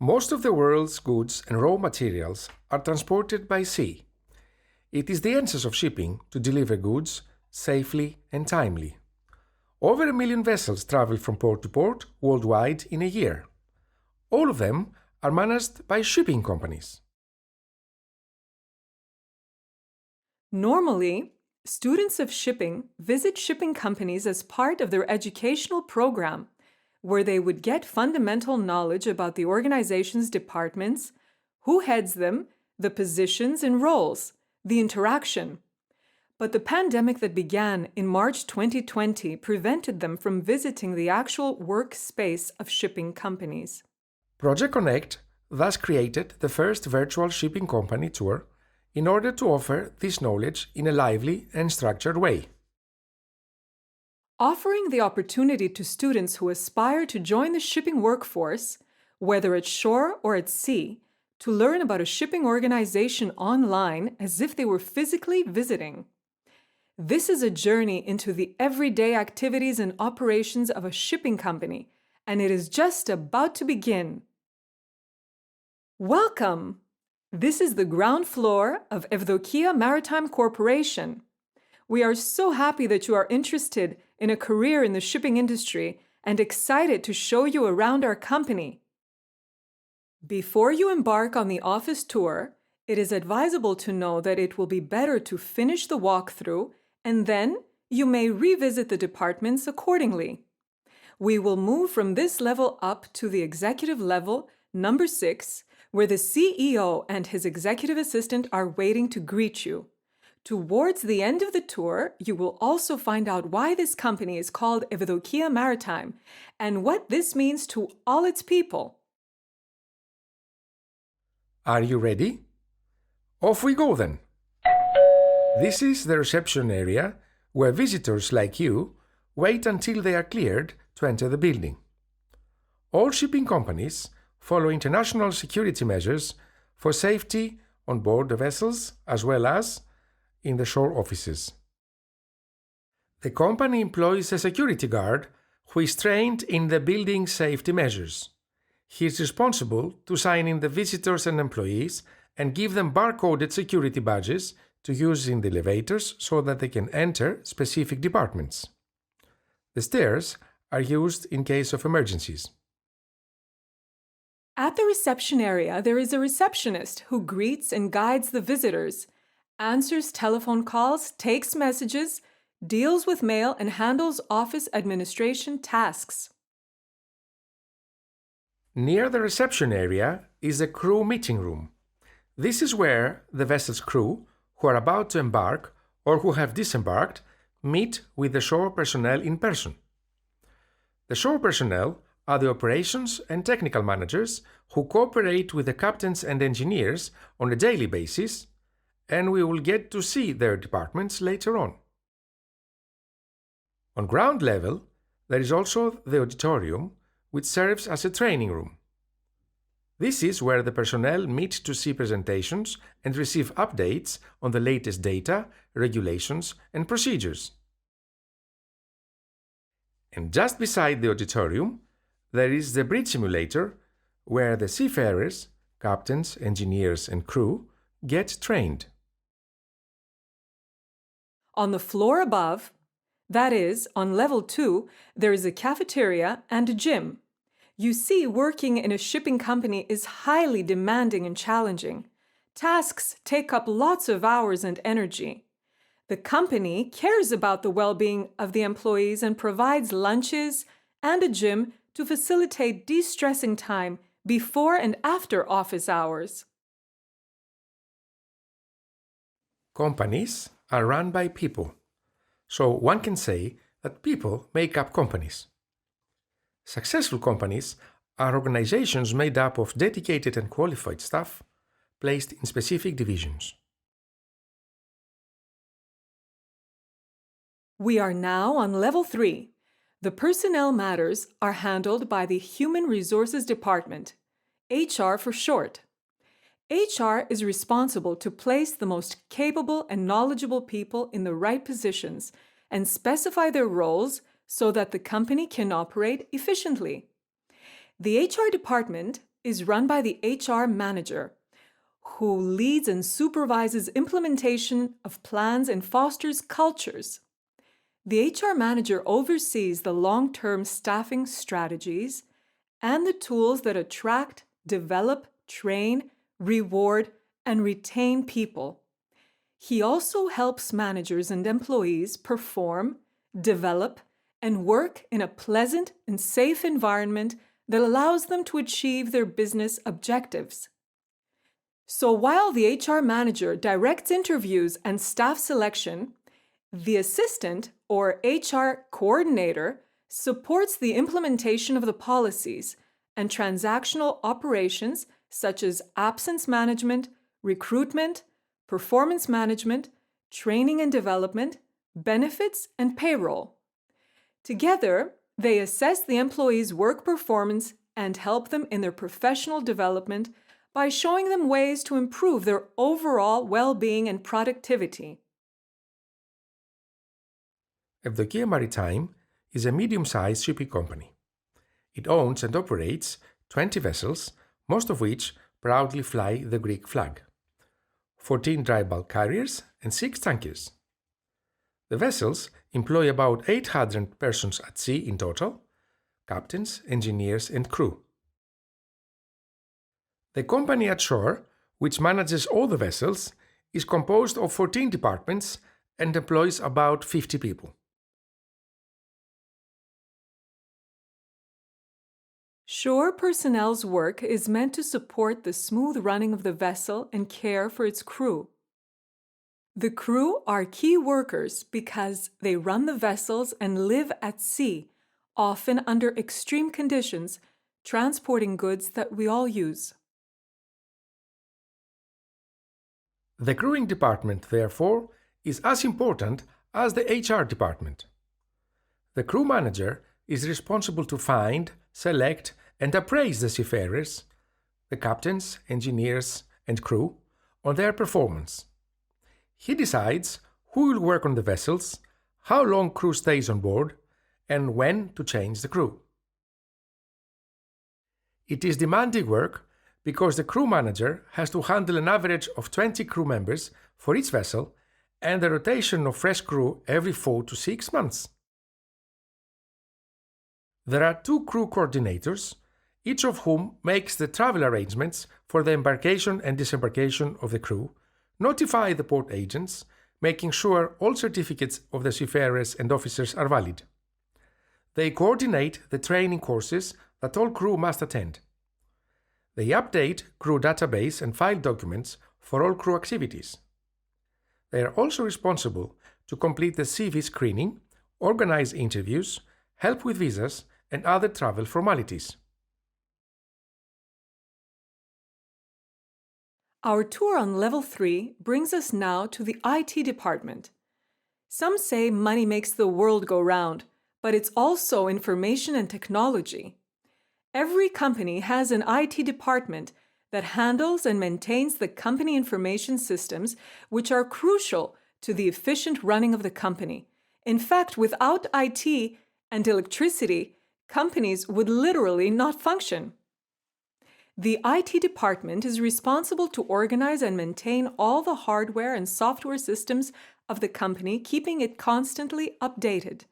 Most of the world's goods and raw materials are transported by sea. It is the essence of shipping to deliver goods safely and timely. Over 1 million vessels travel from port to port worldwide in a year. All of them are managed by shipping companies. Normally, students of shipping visit shipping companies as part of their educational program, where they would get fundamental knowledge about the organization's departments, who heads them, the positions and roles, the interaction. But the pandemic that began in March 2020 prevented them from visiting the actual workspace of shipping companies. Project Connect thus created the first virtual shipping company tour in order to offer this knowledge in a lively and structured way. Offering the opportunity to students who aspire to join the shipping workforce, whether at shore or at sea, to learn about a shipping organization online as if they were physically visiting. This is a journey into the everyday activities and operations of a shipping company, and it is just about to begin. Welcome! This is the ground floor of Evdokia Maritime Corporation. We are so happy that you are interested in a career in the shipping industry and excited to show you around our company. Before you embark on the office tour, it is advisable to know that it will be better to finish the walkthrough and then you may revisit the departments accordingly. We will move from this level up to the executive level, number 6, where the CEO and his executive assistant are waiting to greet you. Towards the end of the tour, you will also find out why this company is called Evdokia Maritime and what this means to all its people. Are you ready? Off we go then! This is the reception area where visitors like you wait until they are cleared to enter the building. All shipping companies follow international security measures for safety on board the vessels as well as in the shore offices. The company employs a security guard who is trained in the building safety measures. He is responsible to sign in the visitors and employees and give them barcoded security badges to use in the elevators so that they can enter specific departments. The stairs are used in case of emergencies. At the reception area, there is a receptionist who greets and guides the visitors, answers telephone calls, takes messages, deals with mail, and handles office administration tasks. Near the reception area is a crew meeting room. This is where the vessel's crew, who are about to embark or who have disembarked, meet with the shore personnel in person. The shore personnel are the operations and technical managers who cooperate with the captains and engineers on a daily basis, and we will get to see their departments later on. On ground level, there is also the auditorium, which serves as a training room. This is where the personnel meet to see presentations and receive updates on the latest data, regulations, and procedures. And just beside the auditorium, there is the bridge simulator, where the seafarers, captains, engineers, and crew get trained. On the floor above, that is, on level 2, there is a cafeteria and a gym. You see, working in a shipping company is highly demanding and challenging. Tasks take up lots of hours and energy. The company cares about the well-being of the employees and provides lunches and a gym to facilitate de-stressing time before and after office hours. Companies are run by people, so one can say that people make up companies. Successful companies are organizations made up of dedicated and qualified staff placed in specific divisions. We are now on level 3. The personnel matters are handled by the Human Resources Department, HR for short. HR is responsible to place the most capable and knowledgeable people in the right positions and specify their roles so that the company can operate efficiently. The HR department is run by the HR manager, who leads and supervises implementation of plans and fosters cultures. The HR manager oversees the long-term staffing strategies and the tools that attract, develop, train, reward, and retain people. He also helps managers and employees perform, develop, and work in a pleasant and safe environment that allows them to achieve their business objectives. So while the HR manager directs interviews and staff selection, the assistant or HR coordinator supports the implementation of the policies and transactional operations such as absence management, recruitment, performance management, training and development, benefits, and payroll. Together, they assess the employees' work performance and help them in their professional development by showing them ways to improve their overall well-being and productivity. Evdokia Maritime is a medium-sized shipping company. It owns and operates 20 vessels, most of which proudly fly the Greek flag, 14 dry bulk carriers and 6 tankers. The vessels employ about 800 persons at sea in total, captains, engineers, and crew. The company at shore, which manages all the vessels, is composed of 14 departments and employs about 50 people. Shore personnel's work is meant to support the smooth running of the vessel and care for its crew. The crew are key workers because they run the vessels and live at sea, often under extreme conditions, transporting goods that we all use. The crewing department, therefore, is as important as the HR department. The crew manager is responsible to find, select, and appraise the seafarers, the captains, engineers, and crew, on their performance. He decides who will work on the vessels, how long crew stays on board, and when to change the crew. It is demanding work because the crew manager has to handle an average of 20 crew members for each vessel and the rotation of fresh crew every 4 to 6 months. There are 2 crew coordinators, each of whom makes the travel arrangements for the embarkation and disembarkation of the crew, notify the port agents, making sure all certificates of the seafarers and officers are valid. They coordinate the training courses that all crew must attend. They update crew database and file documents for all crew activities. They are also responsible to complete the CV screening, organize interviews, help with visas, and other travel formalities. Our tour on Level 3 brings us now to the IT department. Some say money makes the world go round, but it's also information and technology. Every company has an IT department that handles and maintains the company information systems, which are crucial to the efficient running of the company. In fact, without IT and electricity, companies would literally not function. The IT department is responsible to organize and maintain all the hardware and software systems of the company, keeping it constantly updated.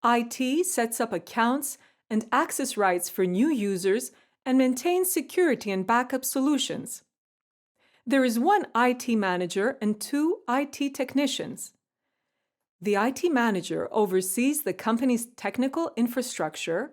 IT sets up accounts and access rights for new users and maintains security and backup solutions. There is one IT manager and 2 IT technicians. The IT manager oversees the company's technical infrastructure,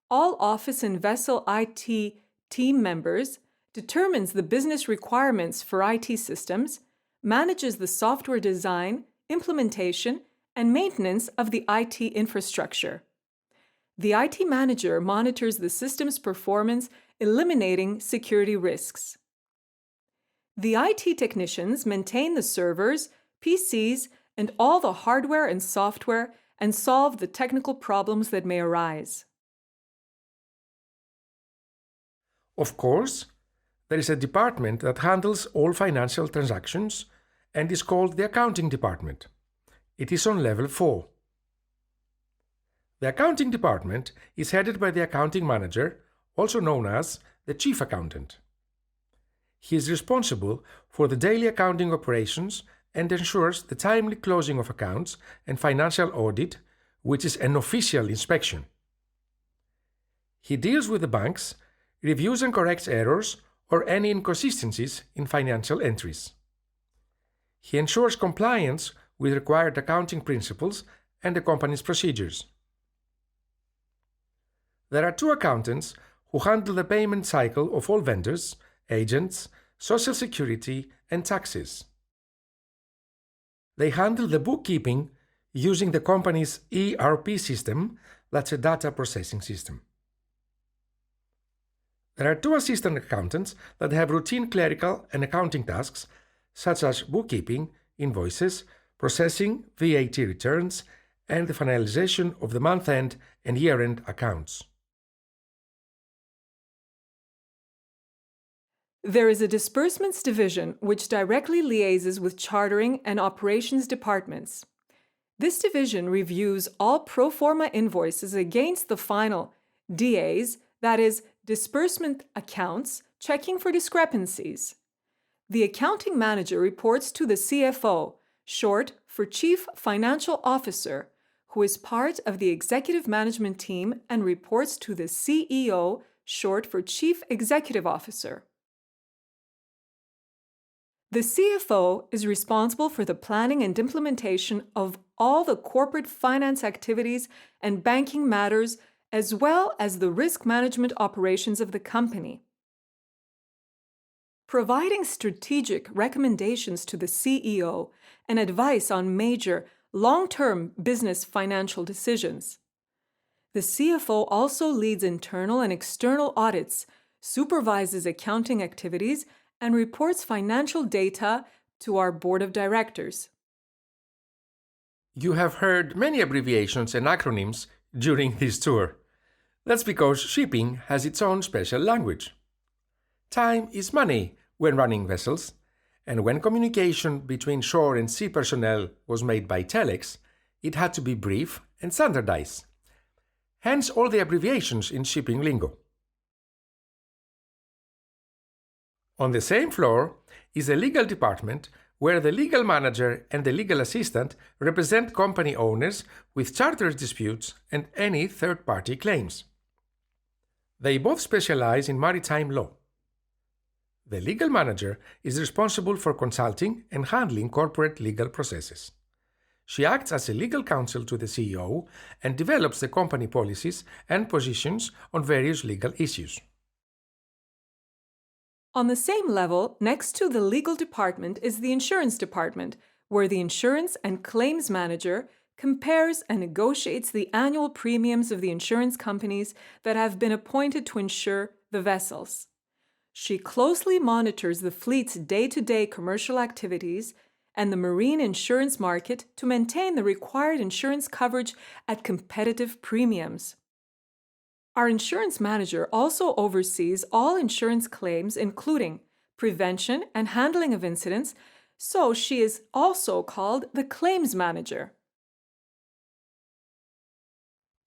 all office and vessel IT team members, determines the business requirements for IT systems, manages the software design, implementation, and maintenance of the IT infrastructure. The IT manager monitors the system's performance, eliminating security risks. The IT technicians maintain the servers, PCs, and all the hardware and software and solve the technical problems that may arise. Of course, there is a department that handles all financial transactions and is called the accounting department. It is on level 4. The accounting department is headed by the accounting manager, also known as the chief accountant. He is responsible for the daily accounting operations and ensures the timely closing of accounts and financial audit, which is an official inspection. He deals with the banks, reviews and corrects errors or any inconsistencies in financial entries. He ensures compliance with required accounting principles and the company's procedures. There are two accountants who handle the payment cycle of all vendors, agents, Social Security, and taxes. They handle the bookkeeping using the company's ERP system, that's a data processing system. There are two assistant accountants that have routine clerical and accounting tasks, such as bookkeeping, invoices, processing VAT returns, and the finalization of the month-end and year-end accounts. There is a disbursements division which directly liaises with chartering and operations departments. This division reviews all pro forma invoices against the final DAs, that is, disbursement accounts, checking for discrepancies. The accounting manager reports to the CFO, short for Chief Financial Officer, who is part of the executive management team and reports to the CEO, short for Chief Executive Officer. The CFO is responsible for the planning and implementation of all the corporate finance activities and banking matters, as well as the risk management operations of the company. Providing strategic recommendations to the CEO and advice on major, long-term business financial decisions. The CFO also leads internal and external audits, supervises accounting activities, and reports financial data to our board of directors. You have heard many abbreviations and acronyms during this tour. That's because shipping has its own special language. Time is money when running vessels, and when communication between shore and sea personnel was made by telex, it had to be brief and standardized. Hence all the abbreviations in shipping lingo. On the same floor is the legal department, where the legal manager and the legal assistant represent company owners with charter disputes and any third-party claims. They both specialize in maritime law. The legal manager is responsible for consulting and handling corporate legal processes. She acts as a legal counsel to the CEO and develops the company policies and positions on various legal issues. On the same level, next to the legal department is the insurance department, where the insurance and claims manager compares and negotiates the annual premiums of the insurance companies that have been appointed to insure the vessels. She closely monitors the fleet's day-to-day commercial activities and the marine insurance market to maintain the required insurance coverage at competitive premiums. Our insurance manager also oversees all insurance claims, including prevention and handling of incidents, so she is also called the claims manager.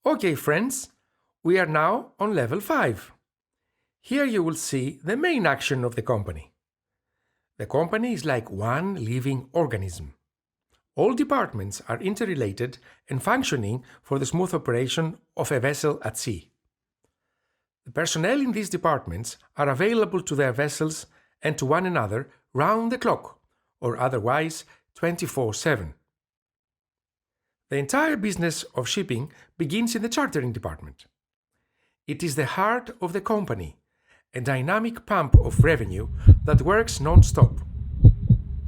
Okay, friends, we are now on level 5. Here you will see the main action of the company. The company is like one living organism. All departments are interrelated and functioning for the smooth operation of a vessel at sea. The personnel in these departments are available to their vessels and to one another round the clock, or otherwise 24/7. The entire business of shipping begins in the chartering department. It is the heart of the company, a dynamic pump of revenue that works non-stop.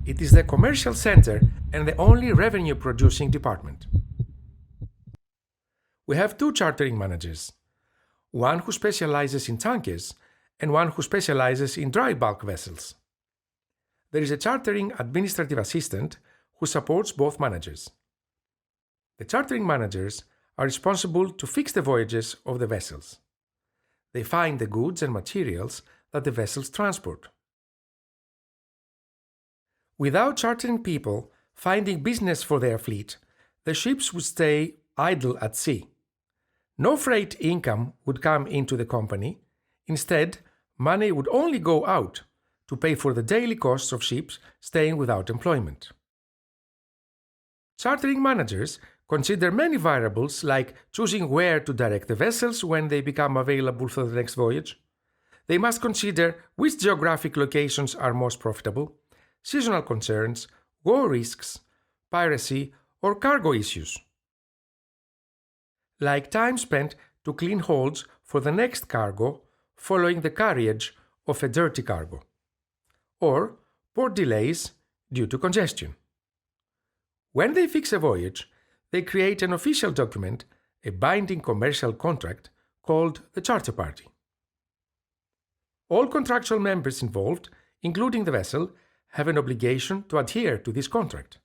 It is the commercial center and the only revenue-producing department. We have two chartering managers, one who specializes in tankers and one who specializes in dry bulk vessels. There is a chartering administrative assistant who supports both managers. The chartering managers are responsible to fix the voyages of the vessels. They find the goods and materials that the vessels transport. Without chartering people finding business for their fleet, the ships would stay idle at sea. No freight income would come into the company. Instead, money would only go out to pay for the daily costs of ships staying without employment. Chartering managers consider many variables like choosing where to direct the vessels when they become available for the next voyage. They must consider which geographic locations are most profitable, seasonal concerns, war risks, piracy, or cargo issues. Like time spent to clean holds for the next cargo following the carriage of a dirty cargo, or port delays due to congestion. When they fix a voyage, they create an official document, a binding commercial contract called the charter party. All contractual members involved, including the vessel, have an obligation to adhere to this contract.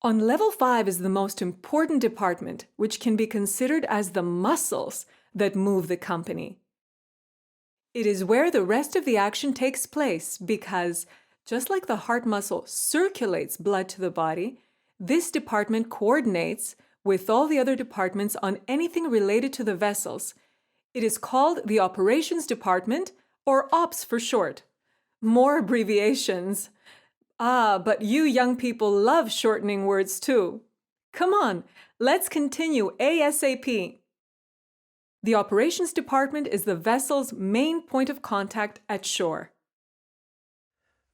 On level 5 is the most important department, which can be considered as the muscles that move the company. It is where the rest of the action takes place because, just like the heart muscle circulates blood to the body, this department coordinates with all the other departments on anything related to the vessels. It is called the Operations Department, or OPS for short. More abbreviations. But you young people love shortening words too. Come on, let's continue ASAP. The Operations Department is the vessel's main point of contact at shore.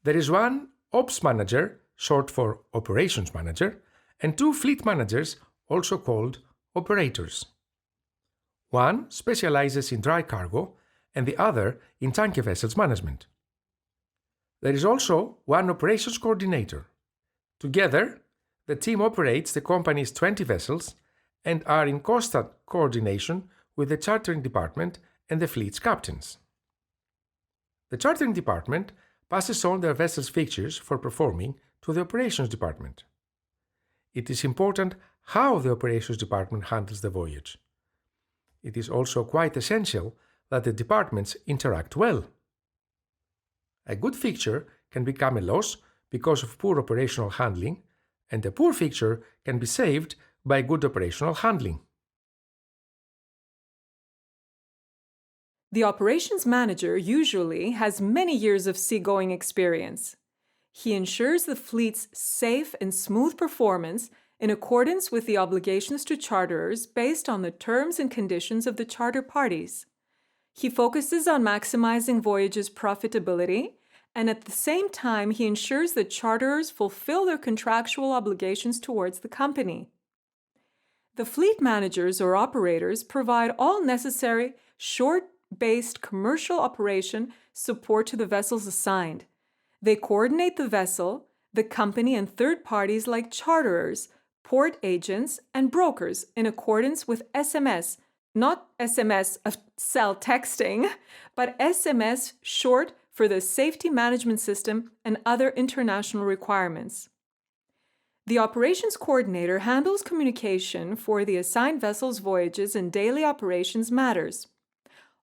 There is one Ops Manager, short for Operations Manager, and two Fleet Managers, also called Operators. One specializes in dry cargo and the other in tanker vessels management. There is also one Operations Coordinator. Together, the team operates the company's 20 vessels and are in constant coordination with the Chartering Department and the fleet's captains. The Chartering Department passes on their vessels' fixtures for performing to the Operations Department. It is important how the Operations Department handles the voyage. It is also quite essential that the departments interact well. A good fixture can become a loss because of poor operational handling, and a poor fixture can be saved by good operational handling. The operations manager usually has many years of seagoing experience. He ensures the fleet's safe and smooth performance in accordance with the obligations to charterers based on the terms and conditions of the charter parties. He focuses on maximizing voyages' profitability, and at the same time, he ensures that charterers fulfill their contractual obligations towards the company. The fleet managers or operators provide all necessary shore-based commercial operation support to the vessels assigned. They coordinate the vessel, the company, and third parties like charterers, port agents, and brokers in accordance with SMS, not SMS of cell texting, but SMS short for the Safety Management System and other international requirements. The Operations Coordinator handles communication for the assigned vessel's voyages and daily operations matters.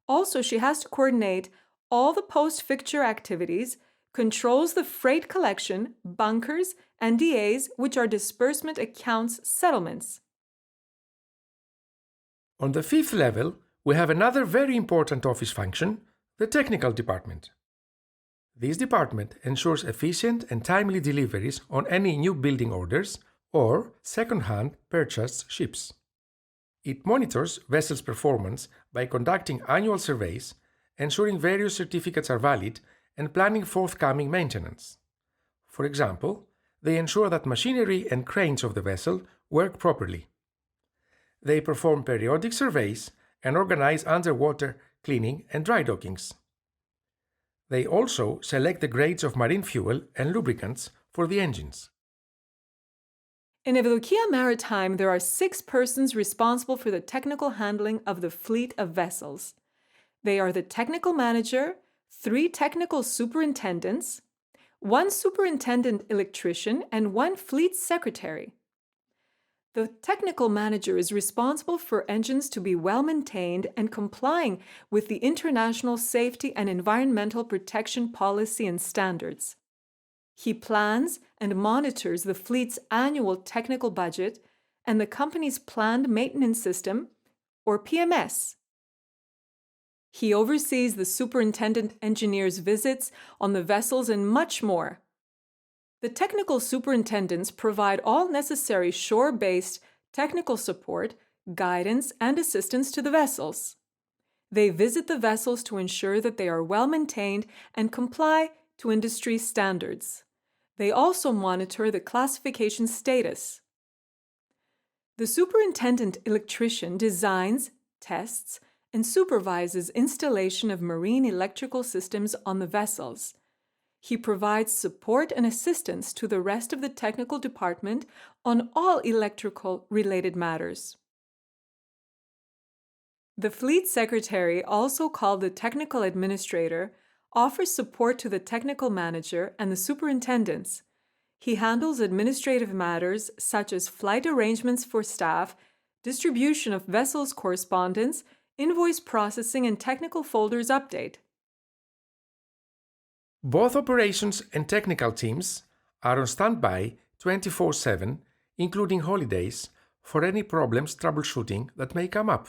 Also, she has to coordinate all the post-fixture activities, controls the freight collection, bunkers, and DAs, which are disbursement accounts settlements. On the fifth level, we have another very important office function, the Technical Department. This department ensures efficient and timely deliveries on any new building orders or second-hand purchased ships. It monitors vessels' performance by conducting annual surveys, ensuring various certificates are valid, and planning forthcoming maintenance. For example, they ensure that machinery and cranes of the vessel work properly. They perform periodic surveys and organize underwater cleaning and dry dockings. They also select the grades of marine fuel and lubricants for the engines. In Evdokia Maritime, there are 6 persons responsible for the technical handling of the fleet of vessels. They are the technical manager, 3 technical superintendents, 1 superintendent electrician, and 1 fleet secretary. The technical manager is responsible for engines to be well maintained and complying with the international safety and environmental protection policy and standards. He plans and monitors the fleet's annual technical budget and the company's planned maintenance system, or PMS. He oversees the superintendent engineer's visits on the vessels and much more. The technical superintendents provide all necessary shore-based technical support, guidance, and assistance to the vessels. They visit the vessels to ensure that they are well maintained and comply to industry standards. They also monitor the classification status. The superintendent electrician designs, tests, and supervises installation of marine electrical systems on the vessels. He provides support and assistance to the rest of the technical department on all electrical-related matters. The fleet secretary, also called the technical administrator, offers support to the technical manager and the superintendents. He handles administrative matters such as flight arrangements for staff, distribution of vessels correspondence, invoice processing, and technical folders update. Both operations and technical teams are on standby 24/7, including holidays, for any problems troubleshooting that may come up.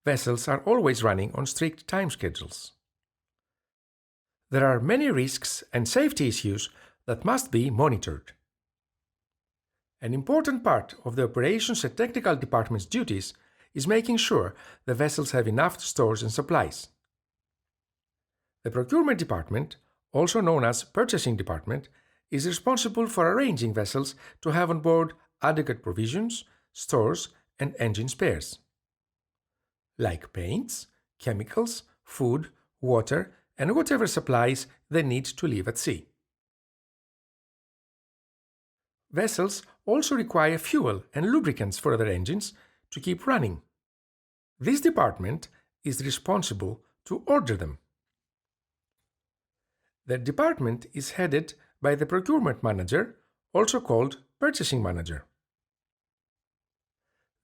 Vessels are always running on strict time schedules. There are many risks and safety issues that must be monitored. An important part of the operations and technical department's duties is making sure the vessels have enough stores and supplies. The Procurement Department, also known as Purchasing Department, is responsible for arranging vessels to have on board adequate provisions, stores, and engine spares, like paints, chemicals, food, water, and whatever supplies they need to live at sea. Vessels also require fuel and lubricants for their engines to keep running. This department is responsible to order them. The department is headed by the procurement manager, also called purchasing manager.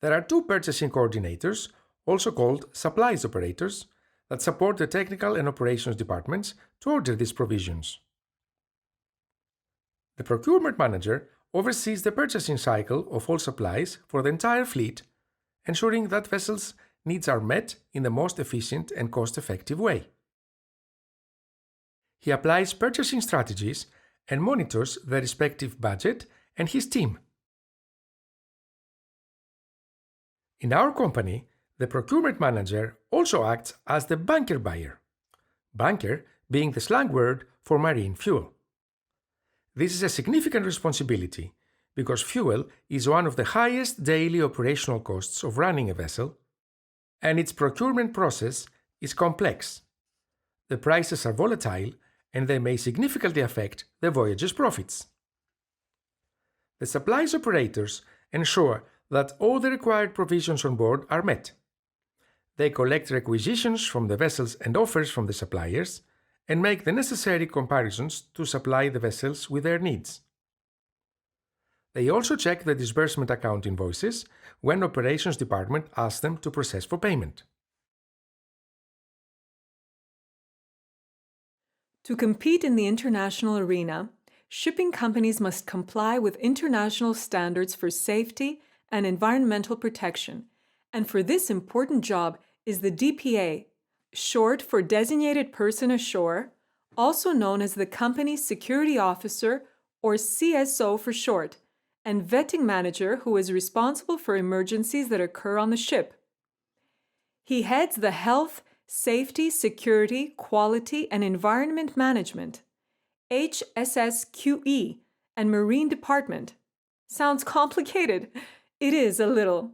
There are two purchasing coordinators, also called supplies operators, that support the technical and operations departments to order these provisions. The procurement manager oversees the purchasing cycle of all supplies for the entire fleet, ensuring that vessels' needs are met in the most efficient and cost-effective way. He applies purchasing strategies and monitors the respective budget and his team. In our company, the procurement manager also acts as the bunker buyer, bunker being the slang word for marine fuel. This is a significant responsibility because fuel is one of the highest daily operational costs of running a vessel, and its procurement process is complex. The prices are volatile and they may significantly affect the voyage's profits. The supplies operators ensure that all the required provisions on board are met. They collect requisitions from the vessels and offers from the suppliers and make the necessary comparisons to supply the vessels with their needs. They also check the disbursement account invoices when operations department asks them to process for payment. To compete in the international arena, shipping companies must comply with international standards for safety and environmental protection, and for this important job is the DPA, short for Designated Person Ashore, also known as the Company's Security Officer, or CSO for short, and Vetting Manager, who is responsible for emergencies that occur on the ship. He heads the Health, Safety, Security, Quality, and Environment Management, HSSQE, and Marine Department. Sounds complicated. It is a little.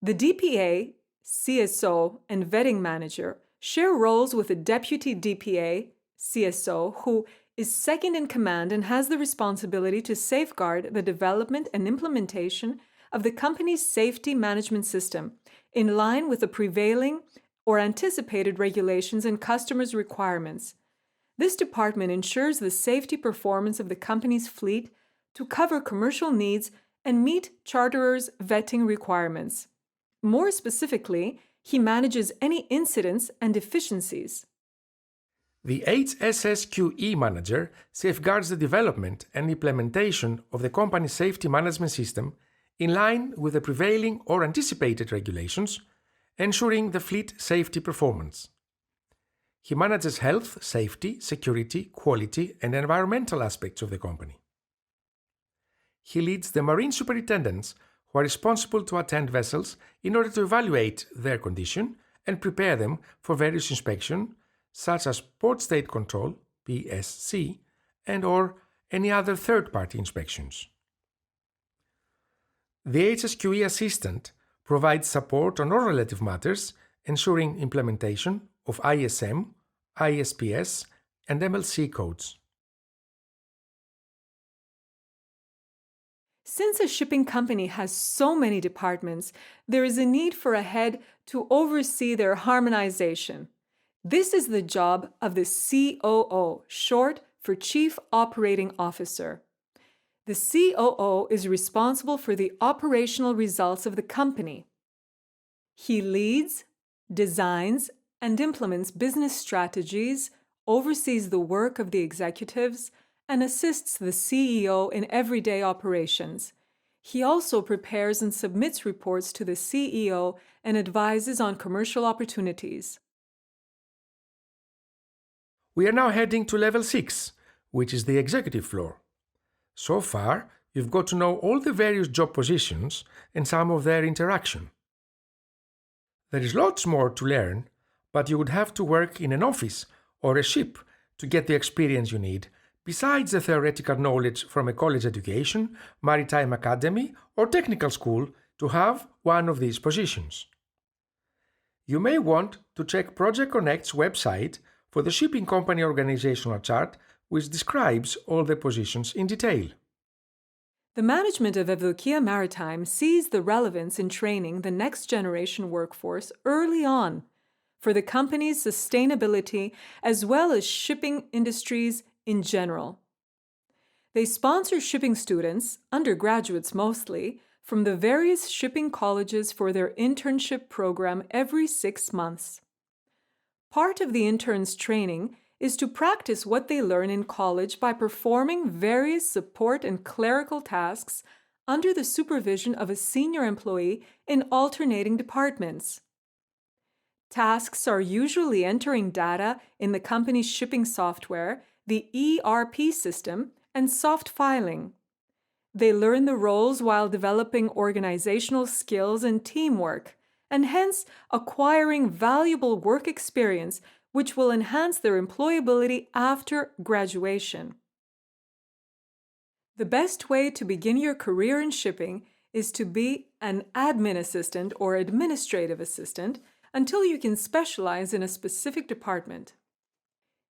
The DPA, CSO, and Vetting Manager share roles with the Deputy DPA, CSO, who is second in command and has the responsibility to safeguard the development and implementation of the company's safety management system in line with the prevailing or anticipated regulations and customers' requirements. This department ensures the safety performance of the company's fleet to cover commercial needs and meet charterers' vetting requirements. More specifically, he manages any incidents and deficiencies. The HSSQE manager safeguards the development and implementation of the company's safety management system in line with the prevailing or anticipated regulations, ensuring the fleet safety performance. He manages health, safety, security, quality, and environmental aspects of the company. He leads the marine superintendents who are responsible to attend vessels in order to evaluate their condition and prepare them for various inspections, such as Port State Control, PSC, and or any other third-party inspections. The HSQE assistant provides support on all relative matters, ensuring implementation of ISM, ISPS, and MLC codes. Since a shipping company has so many departments, there is a need for a head to oversee their harmonization. This is the job of the COO, short for Chief Operating Officer. The COO is responsible for the operational results of the company. He leads, designs, and implements business strategies, oversees the work of the executives, and assists the CEO in everyday operations. He also prepares and submits reports to the CEO and advises on commercial opportunities. We are now heading to level 6, which is the executive floor. So far, you've got to know all the various job positions and some of their interaction. There is lots more to learn, but you would have to work in an office or a ship to get the experience you need, besides the theoretical knowledge from a college education, maritime academy, or technical school to have one of these positions. You may want to check Project Connect's website for the shipping company organizational chart, which describes all the positions in detail. The management of Evdokia Maritime sees the relevance in training the next generation workforce early on for the company's sustainability as well as shipping industries in general. They sponsor shipping students, undergraduates mostly, from the various shipping colleges for their internship program every 6 months. Part of the interns' training is to practice what they learn in college by performing various support and clerical tasks under the supervision of a senior employee in alternating departments. Tasks are usually entering data in the company's shipping software, the ERP system, and soft filing. They learn the roles while developing organizational skills and teamwork, and hence acquiring valuable work experience which will enhance their employability after graduation. The best way to begin your career in shipping is to be an admin assistant or administrative assistant until you can specialize in a specific department.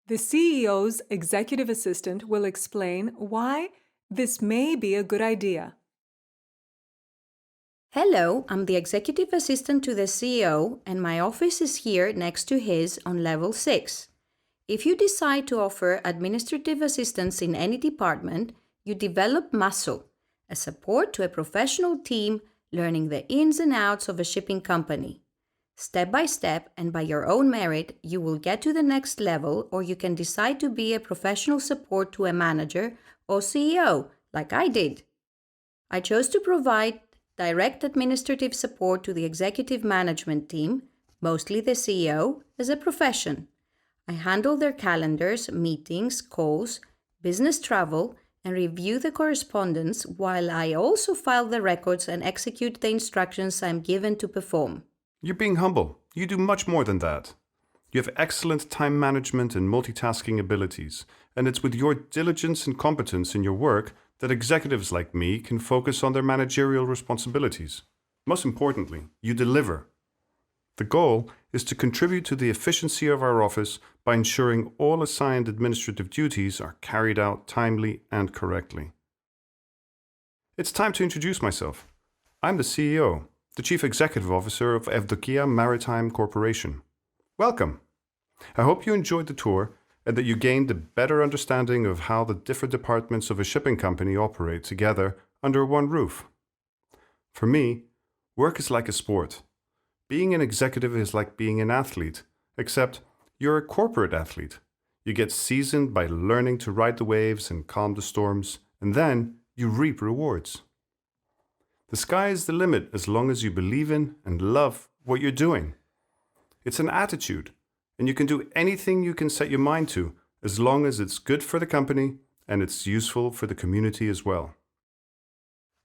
The CEO's executive assistant will explain why this may be a good idea. Hello, I'm the executive assistant to the CEO, and my office is here next to his on level 6. If you decide to offer administrative assistance in any department, you develop muscle, a support to a professional team learning the ins and outs of a shipping company. Step by step and by your own merit, you will get to the next level, or you can decide to be a professional support to a manager or CEO, like I did. I chose to provide direct administrative support to the executive management team, mostly the CEO, as a profession. I handle their calendars, meetings, calls, business travel, and review the correspondence, while I also file the records and execute the instructions I'm given to perform. You're being humble. You do much more than that. You have excellent time management and multitasking abilities, and it's with your diligence and competence in your work that executives like me can focus on their managerial responsibilities. Most importantly, you deliver. The goal is to contribute to the efficiency of our office by ensuring all assigned administrative duties are carried out timely and correctly. It's time to introduce myself. I'm the CEO, the Chief Executive Officer of Evdokia Maritime Corporation. Welcome. I hope you enjoyed the tour and that you gained a better understanding of how the different departments of a shipping company operate together under one roof. For me, work is like a sport. Being an executive is like being an athlete, except you're a corporate athlete. You get seasoned by learning to ride the waves and calm the storms, and then you reap rewards. The sky is the limit as long as you believe in and love what you're doing. It's an attitude, and you can do anything you can set your mind to as long as it's good for the company and it's useful for the community as well.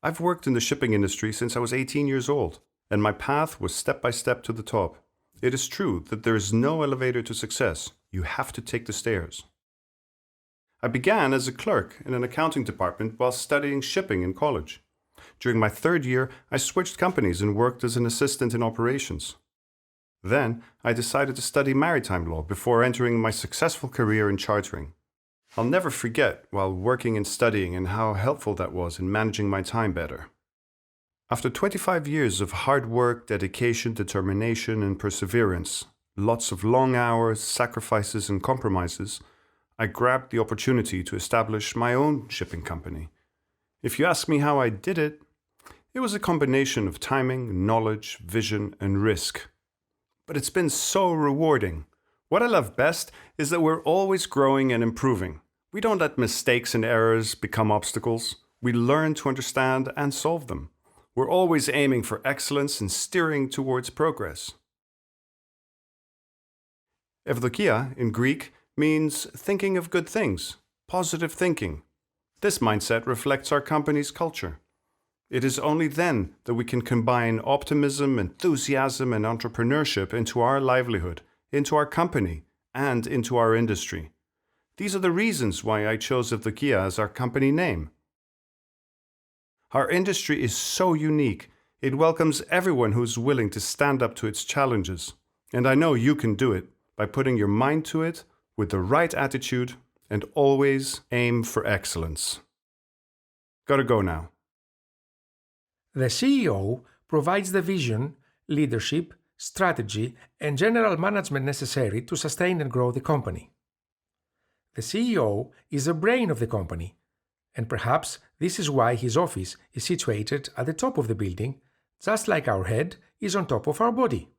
I've worked in the shipping industry since I was 18 years old, and my path was step by step to the top. It is true that there is no elevator to success. You have to take the stairs. I began as a clerk in an accounting department while studying shipping in college. During my third year, I switched companies and worked as an assistant in operations. Then, I decided to study maritime law before entering my successful career in chartering. I'll never forget while working and studying and how helpful that was in managing my time better. After 25 years of hard work, dedication, determination, and perseverance, lots of long hours, sacrifices, and compromises, I grabbed the opportunity to establish my own shipping company. If you ask me how I did it, it was a combination of timing, knowledge, vision, and risk. But it's been so rewarding. What I love best is that we're always growing and improving. We don't let mistakes and errors become obstacles. We learn to understand and solve them. We're always aiming for excellence and steering towards progress. Evdokia in Greek means thinking of good things, positive thinking. This mindset reflects our company's culture. It is only then that we can combine optimism, enthusiasm, and entrepreneurship into our livelihood, into our company, and into our industry. These are the reasons why I chose Evdokia as our company name. Our industry is so unique. It welcomes everyone who is willing to stand up to its challenges. And I know you can do it by putting your mind to it with the right attitude and always aim for excellence. Gotta go now. The CEO provides the vision, leadership, strategy, and general management necessary to sustain and grow the company. The CEO is the brain of the company, and perhaps this is why his office is situated at the top of the building, just like our head is on top of our body.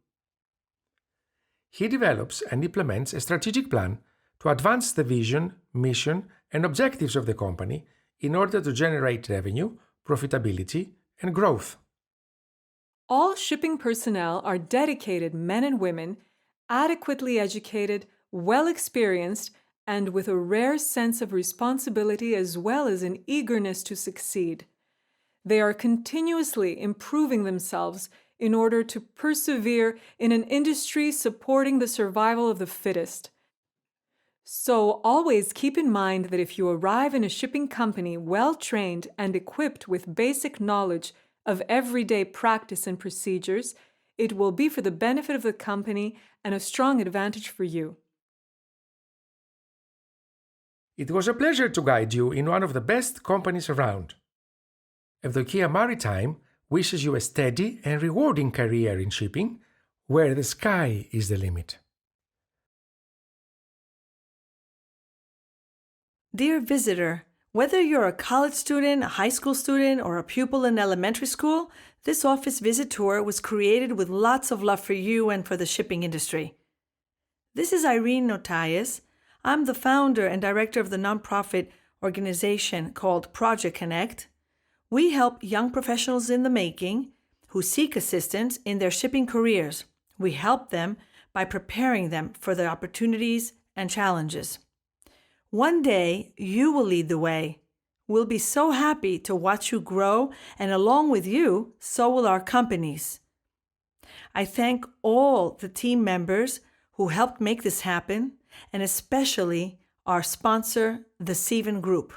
He develops and implements a strategic plan to advance the vision, mission, and objectives of the company in order to generate revenue, profitability, and growth. All shipping personnel are dedicated men and women, adequately educated, well experienced, and with a rare sense of responsibility as well as an eagerness to succeed. They are continuously improving themselves in order to persevere in an industry supporting the survival of the fittest. So always keep in mind that if you arrive in a shipping company well-trained and equipped with basic knowledge of everyday practice and procedures, it will be for the benefit of the company and a strong advantage for you. It was a pleasure to guide you in one of the best companies around. Evdokia Maritime wishes you a steady and rewarding career in shipping, where the sky is the limit. Dear visitor, whether you're a college student, a high school student, or a pupil in elementary school, this office visit tour was created with lots of love for you and for the shipping industry. This is Irene Notayes. I'm the founder and director of the nonprofit organization called Project Connect. We help young professionals in the making who seek assistance in their shipping careers. We help them by preparing them for the opportunities and challenges. One day, you will lead the way. We'll be so happy to watch you grow, and along with you, so will our companies. I thank all the team members who helped make this happen, and especially our sponsor, the Seven Group.